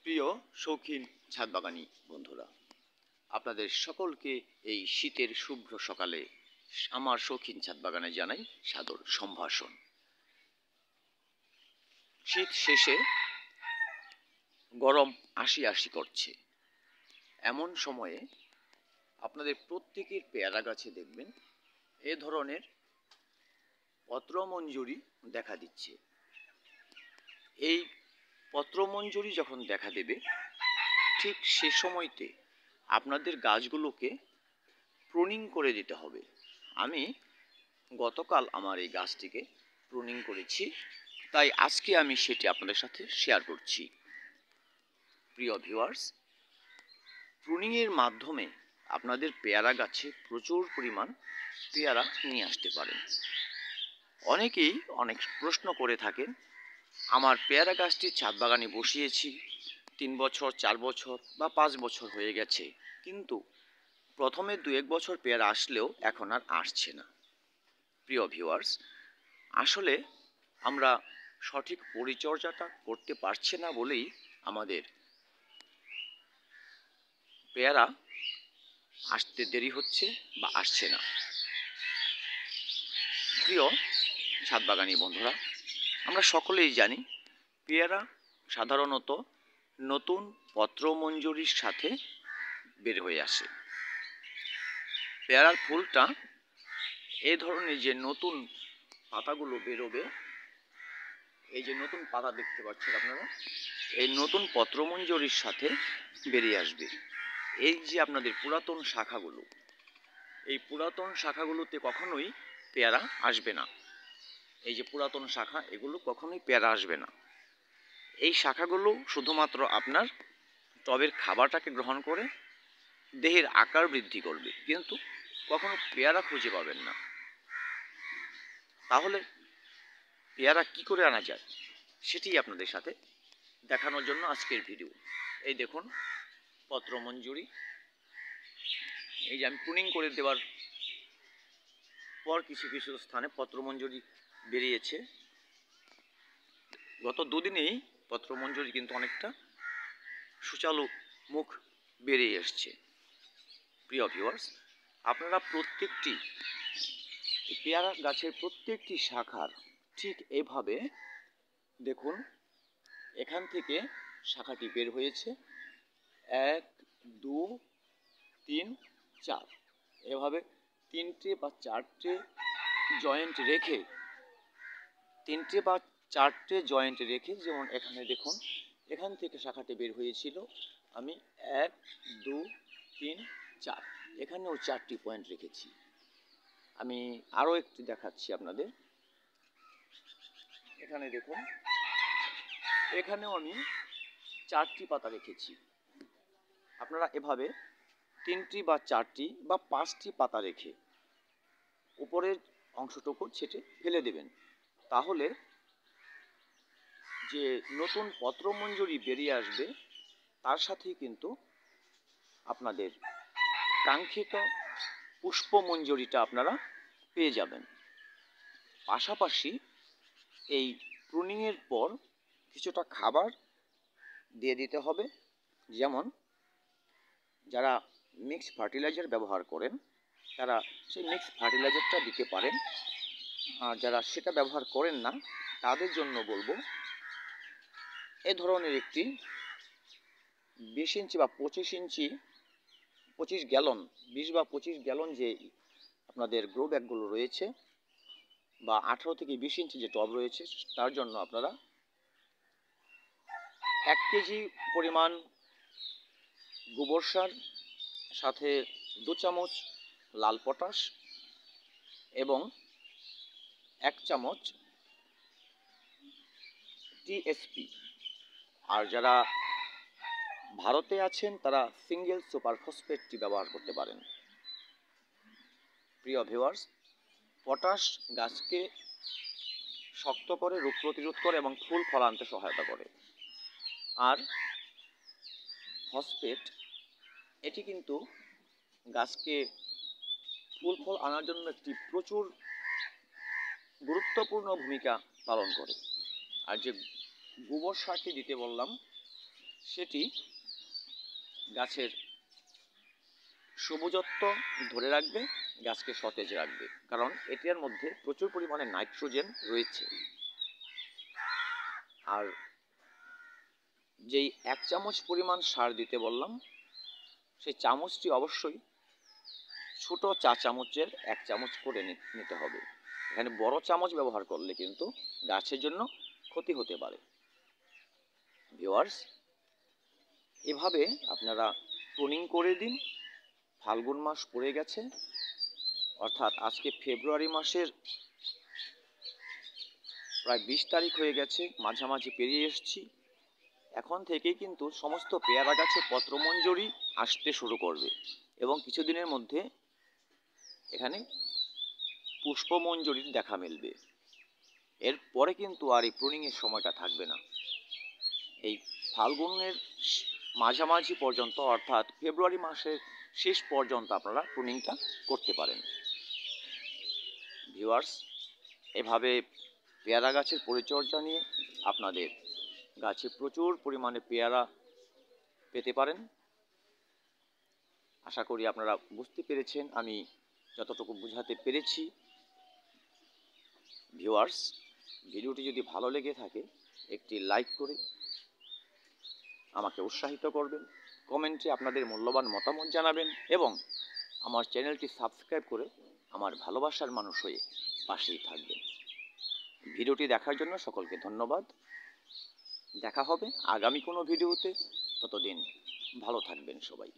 প্রিয় শৌখিন ছাদবাগানী বন্ধুরা, আপনাদের সকলকে এই শীতের শুভ্র সকালে আমার শৌখিন ছাদবাগানে জানাই সাদর সম্ভাষণ। শীত শেষে গরম আসি আসি করছে, এমন সময়ে আপনাদের প্রত্যেকের পেয়ারা গাছে দেখবেন এ ধরনের পত্রমঞ্জরি দেখা দিচ্ছে। এই পত্রমঞ্জরি যখন দেখা দেবে, ঠিক সে সময়তে আপনাদের গাছগুলোকে প্রুনিং করে দিতে হবে। আমি গতকাল আমার এই গাছটিকে প্রুনিং করেছি, তাই আজকে আমি সেটি আপনাদের সাথে শেয়ার করছি। প্রিয় ভিউয়ার্স, প্রুনিংয়ের মাধ্যমে আপনাদের পেয়ারা গাছে প্রচুর পরিমাণ পেয়ারা নিয়ে আসতে পারেন। অনেকেই অনেক প্রশ্ন করে থাকেন, আমার পেয়ারা গাছটি ছাদ বাগানে বসিয়েছি 3 বছর 4 বছর বা 5 বছর হয়ে গেছে, কিন্তু প্রথমে 2-1 বছর পেয়ারা আসলেও এখন আর আসছে না। প্রিয় ভিউয়ার্স, আসলে আমরা সঠিক পরিচর্যাটা করতে পারছি না বলেই আমাদের পেয়ারা আসতে দেরি হচ্ছে বা আসছে না। প্রিয় ছাদবাগানী বন্ধুরা, আমরা সকলেই জানি পেয়ারা সাধারণত নতুন পত্রমঞ্জরির সাথে বের হয়ে আসে। পেয়ারার ফুলটা এ ধরনের যে নতুন পাতাগুলো বেরোবে, এই যে নতুন পাতা দেখতে পাচ্ছেন আপনারা, এই নতুন পত্রমঞ্জরির সাথে বেরিয়ে আসবে। এই যে আপনাদের পুরাতন শাখাগুলো, এই পুরাতন শাখাগুলোতে কখনোই পেয়ারা আসবে না। এই যে পুরাতন শাখা, এগুলো কখনোই পেয়ারা আসবে না। এই শাখাগুলো শুধুমাত্র আপনার টবের খাবারটাকে গ্রহণ করে দেহের আকার বৃদ্ধি করবে, কিন্তু কখনো পেয়ারা খুঁজে পাবেন না। তাহলে পেয়ারা কি করে আনা যায় সেটি আপনাদের সাথে দেখানোর জন্য আজকের ভিডিও। এই দেখুন পত্রমঞ্জরি, এই যে আমি প্রুনিং করে দেওয়ার পর কিছু কিছু স্থানে পত্রমঞ্জরি বেরিয়েছে। গত দুদিনেই পত্রমঞ্জরি কিন্তু অনেকটা সুচালু মুখ বেরিয়ে এসছে। প্রিয় ভিউয়ার্স, আপনারা প্রত্যেকটি পেয়ারা গাছের প্রত্যেকটি শাখার ঠিক এভাবে দেখুন, এখান থেকে শাখাটি বের হয়েছে 1 2 3 4, এভাবে 3টে বা 4টে জয়েন্ট রেখে, 3টে বা 4টে জয়েন্ট রেখে, যেমন এখানে দেখুন এখান থেকে শাখাটি বের হয়েছিল, আমি 1 2 3 4, এখানেও 4টি পয়েন্ট রেখেছি। আমি আরও একটি দেখাচ্ছি আপনাদের। এখানে দেখুন, এখানেও আমি 4টি পাতা রেখেছি। আপনারা এভাবে 3টি বা 4টি বা 5টি পাতা রেখে উপরের অংশটুকু ছেটে ফেলে দেবেন। তাহলে যে নতুন পত্রমঞ্জরি বেরিয়ে আসবে, তার সাথেই কিন্তু আপনাদের কাঙ্ক্ষিত পুষ্পমঞ্জরিটা আপনারা পেয়ে যাবেন। পাশাপাশি এই প্রুনিংয়ের পর কিছুটা খাবার দিয়ে দিতে হবে। যেমন যারা মিক্স ফার্টিলাইজার ব্যবহার করেন, তারা সেই মিক্স ফার্টিলাইজারটা দিতে পারেন। আর যারা সেটা ব্যবহার করেন না, তাদের জন্য বলবো এ ধরনের একটি 20 ইঞ্চি বা 25 ইঞ্চি 25 গ্যালন 20 বা 25 গ্যালন যে আপনাদের গ্রো ব্যাগগুলো রয়েছে, বা 18 থেকে 20 ইঞ্চি যে টব রয়েছে, তার জন্য আপনারা 1 কেজি পরিমাণ গোবর সার, সাথে 2 চামচ লাল পটাশ এবং 1 চামচ টিএসপি, আর যারা ভারতে আছেন তারা সিঙ্গেল সুপার ফসফেটটি ব্যবহার করতে পারেন। প্রিয় ভিউয়ার্স, পটাশ গাছকে শক্ত করে, রোগ প্রতিরোধ করে এবং ফুল ফল আনতে সহায়তা করে। আর ফসফেট এটি কিন্তু গাছকে ফুল ফল আনার জন্য একটি প্রচুর গুরুত্বপূর্ণ ভূমিকা পালন করে। আর যে গোবর সারটি দিতে বললাম, সেটি গাছের সবুজত্ব ধরে রাখবে, গাছকে সতেজ রাখবে, কারণ এটার মধ্যে প্রচুর পরিমাণে নাইট্রোজেন রয়েছে। আর যেই 1 চামচ পরিমাণ সার দিতে বললাম, সেই চামচটি অবশ্যই ছোট চা চামচের 1 চামচ করে নিতে হবে। এখানে বড় চামচ ব্যবহার করলে কিন্তু গাছের জন্য ক্ষতি হতে পারে। ভিউয়ার্স, এভাবে আপনারা প্রুনিং করে দিন। ফাল্গুন মাস পড়ে গেছে, অর্থাৎ আজকে ফেব্রুয়ারি মাসের প্রায় 20 তারিখ হয়ে গেছে, মাঝামাঝি পেরিয়ে এসেছি। এখন থেকেই কিন্তু সমস্ত পেয়ারা গাছে পত্রমঞ্জরি আসতে শুরু করবে এবং কিছুদিনের মধ্যে এখানে পুষ্পমঞ্জরির দেখা মিলবে। এরপরে কিন্তু আর এই প্রুনিংয়ের সময়টা থাকবে না। এই ফাল্গুনের মাঝামাঝি পর্যন্ত, অর্থাৎ ফেব্রুয়ারি মাসের শেষ পর্যন্ত আপনারা প্রুনিংটা করতে পারেন। ভিউয়ার্স, এভাবে পেয়ারা গাছের পরিচর্যা নিয়ে আপনাদের গাছে প্রচুর পরিমাণে পেয়ারা পেতে পারেন। আশা করি আপনারা বুঝতে পেরেছেন আমি যতটুকু বোঝাতে পেরেছি। ভিউয়ার্স, ভিডিওটি যদি ভালো লেগে থাকে একটি লাইক করে আমাকে উৎসাহিত করবেন, কমেন্টে আপনাদের মূল্যবান মতামত জানাবেন এবং আমার চ্যানেলটি সাবস্ক্রাইব করে আমার ভালোবাসার মানুষ হয়ে পাশেই থাকবেন। ভিডিওটি দেখার জন্য সকলকে ধন্যবাদ। দেখা হবে আগামী কোনো ভিডিওতে। ততদিন ভালো থাকবেন সবাই।